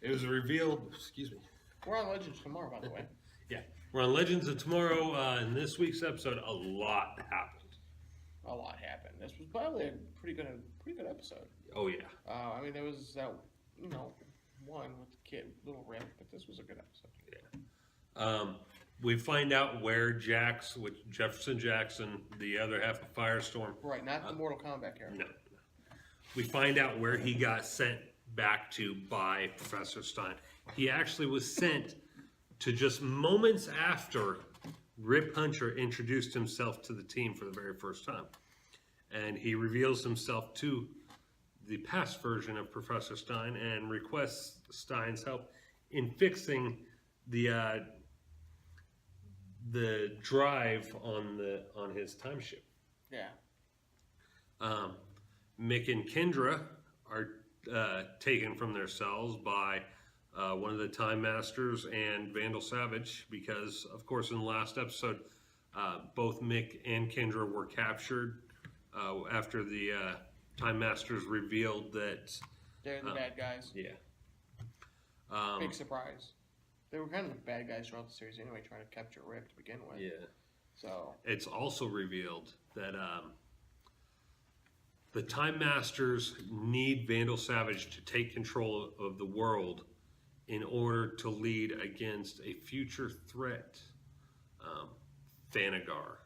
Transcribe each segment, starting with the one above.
It was revealed. Excuse me. We're on Legends tomorrow, by the way. Yeah, we're on Legends of Tomorrow. In this week's episode, a lot happened. A lot happened. This was probably a pretty good episode. Oh yeah. I mean, there was that one with the kid, little Rick, but this was a good episode. Yeah. We find out where Jax, with Jefferson Jackson, the other half of Firestorm. Right, not the Mortal Kombat character. No. We find out where he got sent back to by Professor Stein. He actually was sent to just moments after Rip Hunter introduced himself to the team for the very first time. And he reveals himself to the past version of Professor Stein and requests Stein's help in fixing the drive on his time ship. Yeah. Mick and Kendra are taken from their cells by one of the Time Masters and Vandal Savage because, of course, in the last episode, both Mick and Kendra were captured after the Time Masters revealed that they're the bad guys. Yeah. Big surprise. They were kind of the bad guys throughout the series anyway, trying to capture Rip to begin with. Yeah. So it's also revealed that the Time Masters need Vandal Savage to take control of the world in order to lead against a future threat. Thanagar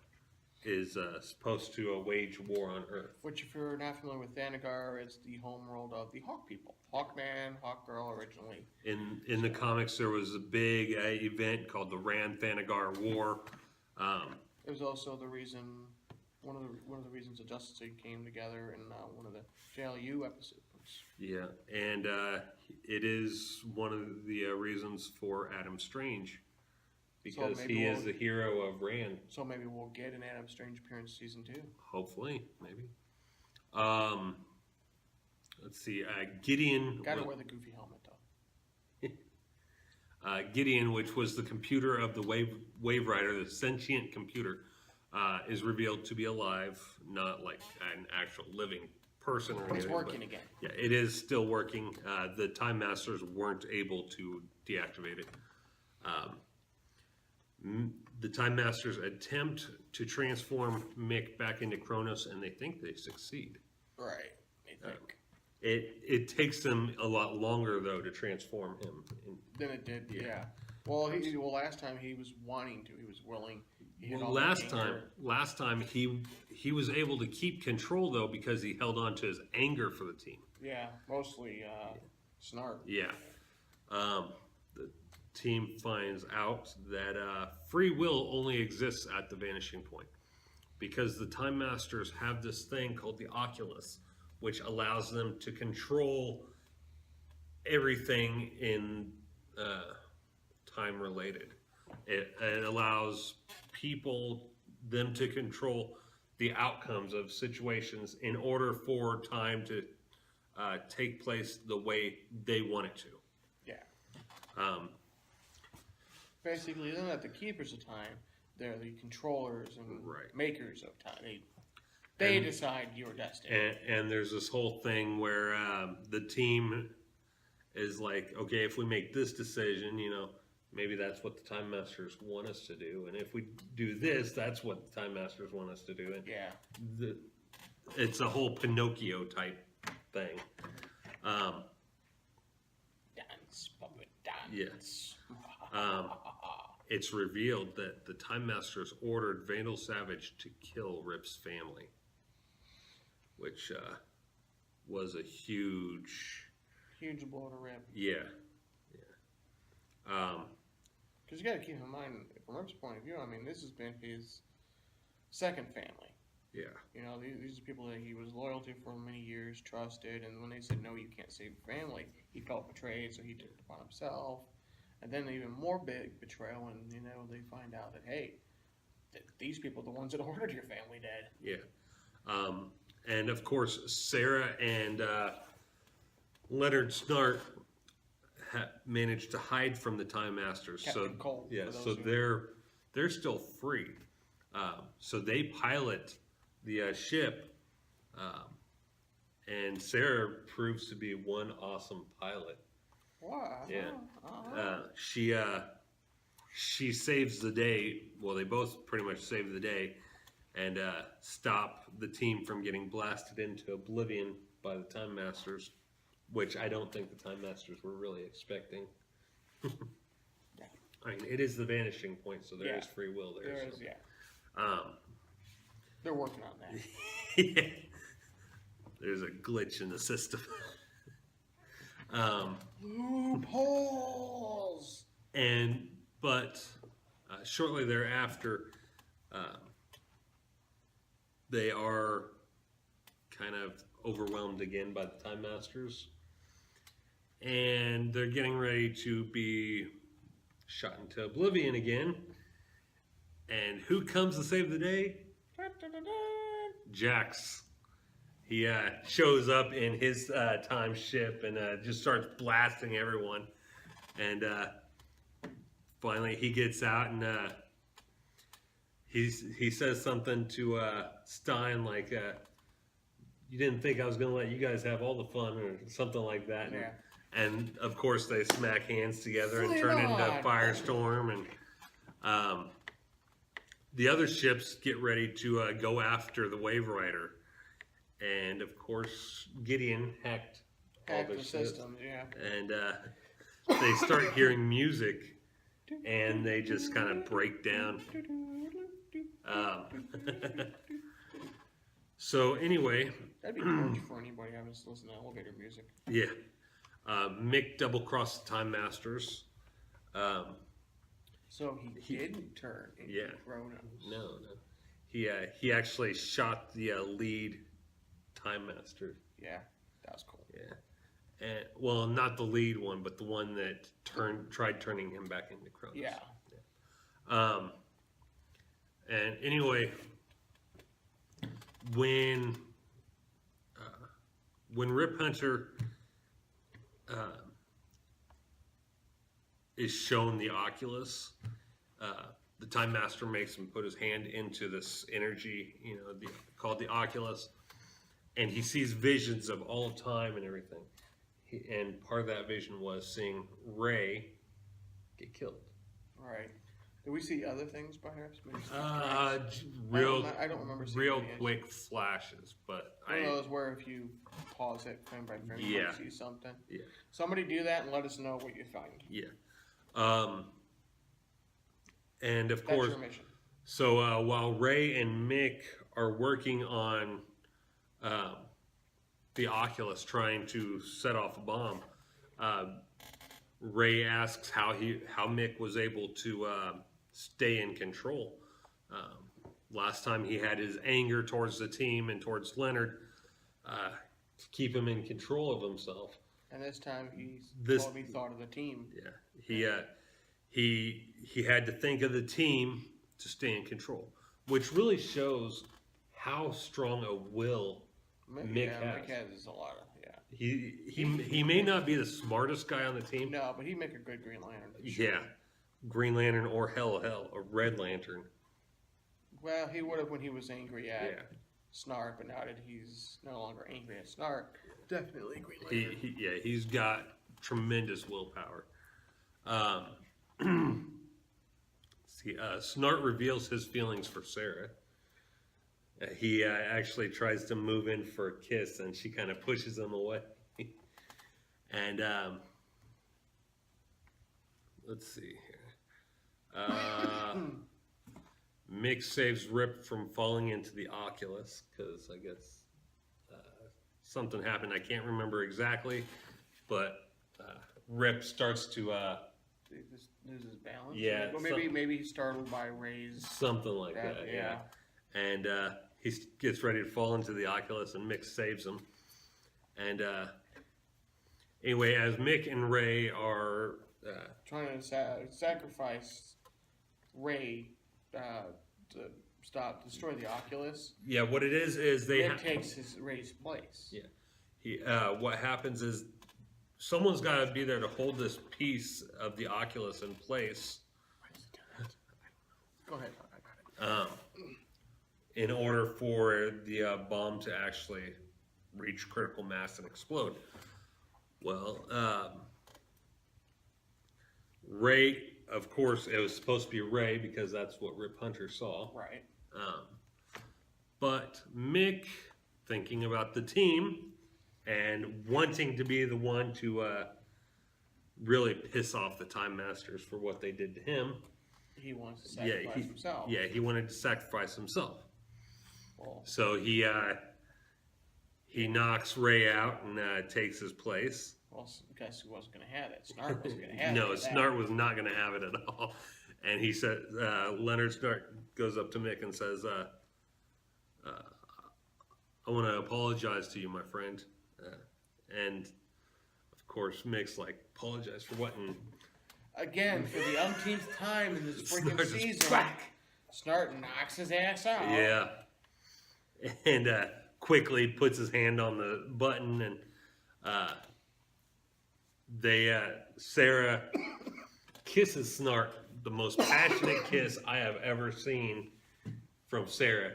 is supposed to wage war on Earth. Which, if you're not familiar with Thanagar, is the homeworld of the Hawk people. Hawkman, Hawkgirl originally. In the comics, there was a big event called the Ran-Thanagar War. It was also the reason, one of the reasons the Justice League came together in one of the JLU episodes. Yeah, and it is one of the reasons for Adam Strange, because so he is the hero of Rand. So maybe we'll get an Adam Strange appearance season 2. Hopefully, maybe. Let's see, Gideon. Gotta wear the goofy helmet though. Gideon, which was the computer of the Wave Rider, the sentient computer, is revealed to be alive, not like an actual living person or anything. It's working again. Yeah, it is still working. The Time Masters weren't able to deactivate it. The Time Masters attempt to transform Mick back into Kronos, and they think they succeed. Right, they think. It takes them a lot longer though to transform him. Than it did, yeah. Well, last time he was wanting to. He was willing. Last time he was able to keep control though because he held on to his anger for the team. Yeah, mostly Snark. Yeah. The team finds out that free will only exists at the vanishing point because the Time Masters have this thing called the Oculus, which allows them to control everything in time related. It allows them to control the outcomes of situations in order for time to take place the way they want it to. Yeah. Basically, they're not the keepers of time. They're the controllers and makers of time. They decide your destiny. And there's this whole thing where the team is like, okay, if we make this decision, maybe that's what the Time Masters want us to do. And if we do this, that's what the Time Masters want us to do. And yeah. It's a whole Pinocchio type thing. Dance, puppet, dance. Yes. It's revealed that the Time Masters ordered Vandal Savage to kill Rip's family, which was a huge blow to Rip. Yeah. Because you got to keep in mind, from Rip's point of view, I mean, this has been his second family. Yeah. These are people that he was loyal to for many years, trusted, and when they said, no, you can't save your family, he felt betrayed, so he took it upon himself. And then even more big betrayal when, they find out that, hey, these people are the ones that ordered your family dead. Yeah. And, of course, Sarah and Leonard Snart managed to hide from the Time Masters. Captain Cole. Yeah, so they're still free. So they pilot the ship, and Sarah proves to be one awesome pilot. What? Yeah. She saves the day. Well, they both pretty much save the day and stop the team from getting blasted into oblivion by the Time Masters, which I don't think the Time Masters were really expecting. I mean, it is the vanishing point, so there is free will there. There is, so. yeah. They're working on that. Yeah. There's a glitch in the system. Loopholes! But shortly thereafter, they are kind of overwhelmed again by the Time Masters. And they're getting ready to be shot into oblivion again. And who comes to save the day? Jax. He shows up in his time ship and just starts blasting everyone. And finally he gets out and he says something to Stein like, you didn't think I was going to let you guys have all the fun or something like that. Yeah. And of course they smack hands together and turn into Firestorm. And the other ships get ready to go after the Wave Rider. And of course Gideon hacked all their the ships. system, yeah. And they start hearing music and they just kind of break down. So anyway, That'd be torture for anybody having to listen to elevator music. yeah, Mick double-crossed the Time Masters. So he didn't turn into Yeah. Kronos. No. He actually shot the lead Time Master. Yeah, that was cool. Yeah. And, well, not the lead one, but the one that tried turning him back into Kronos. Yeah. And anyway, when Rip Hunter is shown the Oculus, the Time Master makes him put his hand into this energy, called the Oculus, and he sees visions of all of time and everything. And part of that vision was seeing Ray get killed. Right. Did we see other things perhaps? Maybe I don't remember seeing real any. quick flashes, but One of those where if you pause it frame by frame, you Yeah. see something. Yeah. Somebody do that and let us know what you find. Yeah. And of That's course, your mission. so while Ray and Mick are working on the Oculus trying to set off a bomb, Ray asks how Mick was able to stay in control. Last time he had his anger towards the team and towards Leonard to keep him in control of himself. And this time he thought of the team. Yeah, he had to think of the team to stay in control, which really shows how strong a will Mick has. Mick has a lot of, He may not be the smartest guy on the team. No, but he'd make a good Green Lantern. Yeah, Green Lantern or hell, a Red Lantern. Well, he would have when he was angry at Yeah. Snark, but now that he's no longer angry at Snark, definitely Green Lantern. He's got tremendous willpower. Snart reveals his feelings for Sarah. He actually tries to move in for a kiss, and she kind of pushes him away. And let's see here. Mick saves Rip from falling into the Oculus because I guess something happened. I can't remember exactly, but Rip starts to He just loses balance. Yeah, Well, maybe he's startled by Ray's. something like that. Yeah. And he gets ready to fall into the Oculus, and Mick saves him. And anyway, as Mick and Ray are Trying to sacrifice Ray to destroy the Oculus. what it is they Mick takes Ray's place. Yeah. What happens is someone's got to be there to hold this piece of the Oculus in place. Go ahead. I got it. In order for the bomb to actually reach critical mass and explode. Well, Ray, of course, it was supposed to be Ray because that's what Rip Hunter saw. Right. But Mick, thinking about the team and wanting to be the one to really piss off the Time Masters for what they did to him. He wants to sacrifice himself. Yeah, he wanted to sacrifice himself. Well, So he knocks Ray out and takes his place. well, guess who wasn't going to have it? Snart wasn't going to have it. No, Snart was not going to have it at all. And he said, Leonard Snart goes up to Mick and says, I want to apologize to you, my friend. And of course, Mick's like, apologize for what? And Again, for the umpteenth time in this freaking Snart just season, crack. Snart knocks his ass out. Yeah. And quickly puts his hand on the button, and Sarah kisses Snart, the most passionate kiss I have ever seen from Sarah.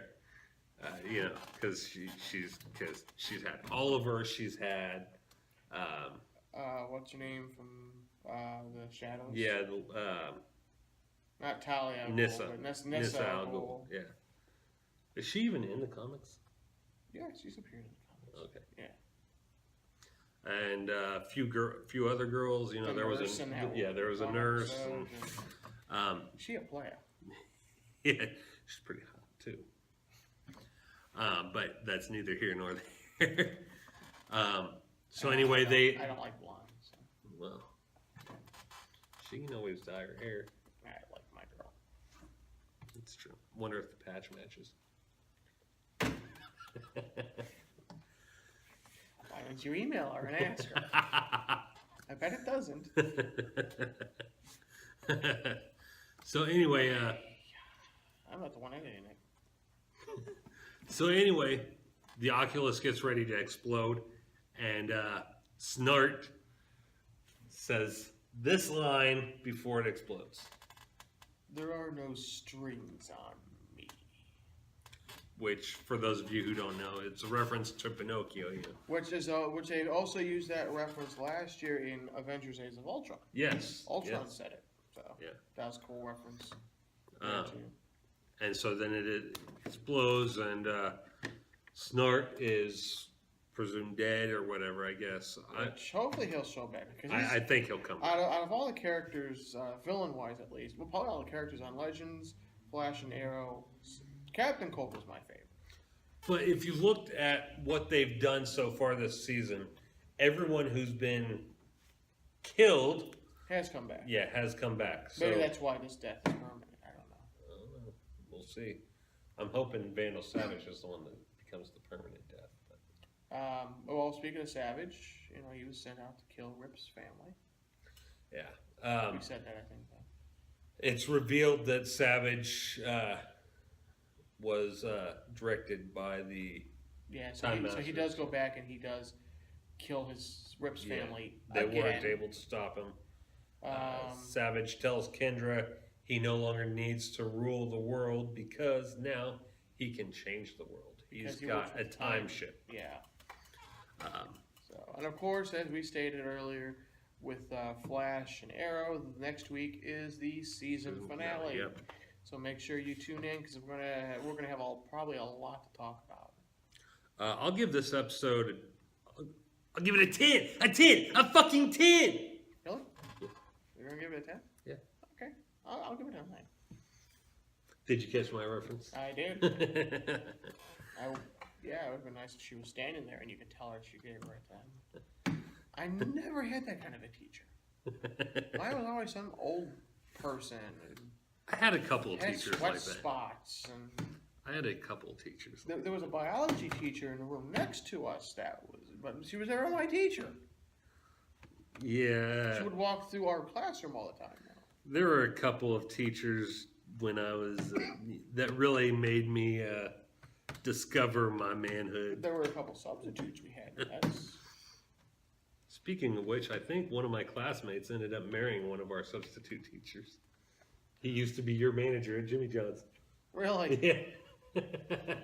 Because she's had Oliver, she's had What's her name from the Shadows? yeah, Not Talia. Nissa. Nissa Al Ghul. Ghul. Yeah. Is she even in the comics? Yeah, she's appeared in the comics. Okay. Yeah. And a few other girls. The There was nurse in that there was a one nurse. episode, And, is she a player? yeah, she's pretty hot too. But that's neither here nor there. So anyway, I don't like blondes. So. well, she can always dye her hair. I like my girl. It's true. Wonder if the patch matches. Why don't you email her and ask her? I bet it doesn't. So anyway, I'm not the one editing it. So anyway, the Oculus gets ready to explode, and Snart says this line before it explodes. There are no strings on me. Which, for those of you who don't know, it's a reference to Pinocchio. Which they also used that reference last year in Avengers: Age of Ultron. Yes. Ultron yes. said it. So Yeah. that was a cool reference. And so then it explodes, and Snart is presumed dead or whatever, I guess. Which hopefully he'll show back because I think he'll come back. out of all the characters, villain-wise at least, well, probably all the characters on Legends, Flash, and Arrow, Captain Cold was my favorite. But if you looked at what they've done so far this season, everyone who's been killed, Has come back. yeah, has come back. So Maybe that's why this death is permanent. I don't know. we'll see. I'm hoping Vandal Savage is the one that becomes the permanent death. But, Well, speaking of Savage, he was sent out to kill Rip's family. yeah. We said that, I think. It's revealed that Savage was directed by the Yeah, so Time he Masters. does go back and he does kill Rip's family They again. weren't able to stop him. Savage tells Kendra he no longer needs to rule the world because now he can change the world. He's Because he got works a with time time. ship. Yeah. And of course, as we stated earlier, with Flash and Arrow, next week is the season finale. Yep. So make sure you tune in because we're gonna have probably a lot to talk about. I'll give this episode. I'll give it a 10. A 10. A fucking 10. Really? You're gonna give it a 10? Yeah. Okay. I'll give it a 9. Did you catch my reference? I did. Yeah, it would have been nice if she was standing there and you could tell her she gave it right then. I never had that kind of a teacher. I was always some old person and I had a couple of had teachers sweat like that. spots. And I had a couple of teachers. there was a biology teacher in the room next to us but she was our only teacher. Yeah. She would walk through our classroom all the time now. There were a couple of teachers when I was that really made me discover my manhood. There were a couple substitutes we had. That's Speaking of which, I think one of my classmates ended up marrying one of our substitute teachers. He used to be your manager at Jimmy John's. really. Yeah.